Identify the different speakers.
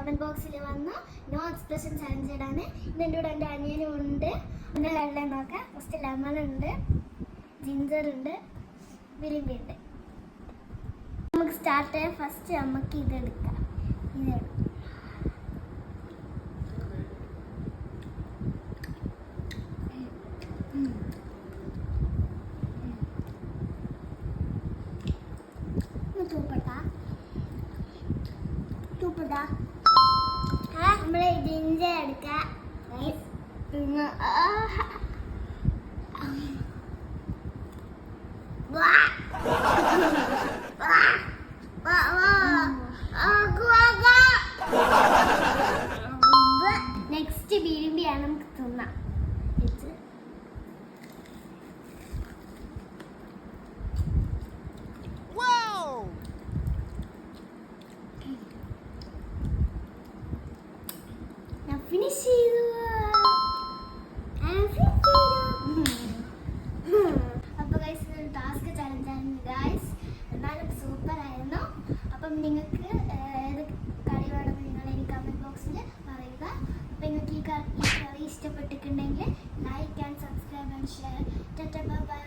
Speaker 1: Comment ബോക്സിൽ വന്ന no expression challenge ഇടാണ്. ഇതിൻ്റെ കൂടെ എൻ്റെ അനിയനും ഉണ്ട്. എൻ്റെ വെള്ളം നോക്കാം. ഫസ്റ്റ് ലെമൺ ഉണ്ട്, ജിഞ്ചർ ഉണ്ട്, വിരിമ്പി ഉണ്ട്. നമുക്ക് സ്റ്റാർട്ട് ചെയ്യാം. ഫസ്റ്റ് നമുക്ക് ഇതെടുക്കാം. തൂപ്പട്ടാ നമ്മൾ ജിഞ്ചർ എടുക്കാം. നെക്സ്റ്റ് ബീരിമ്പിയാണ് നമുക്ക് തിന്നാം. ഫിനിഷ് ചെയ്തു. അപ്പോൾ ഗൈസ് ഇതൊരു ടാസ്ക് ചലഞ്ചായിരുന്നു ഗൈസ്. എന്നാലും സൂപ്പർ ആയിരുന്നു. അപ്പം നിങ്ങൾക്ക് ഏത് കളി വേണമെന്ന് നിങ്ങൾ എനിക്ക് കമൻറ്റ് ബോക്സിൽ പറയുക. അപ്പം നിങ്ങൾക്ക് ഈ കളി ഇഷ്ടപ്പെട്ടിട്ടുണ്ടെങ്കിൽ like and subscribe and share. By.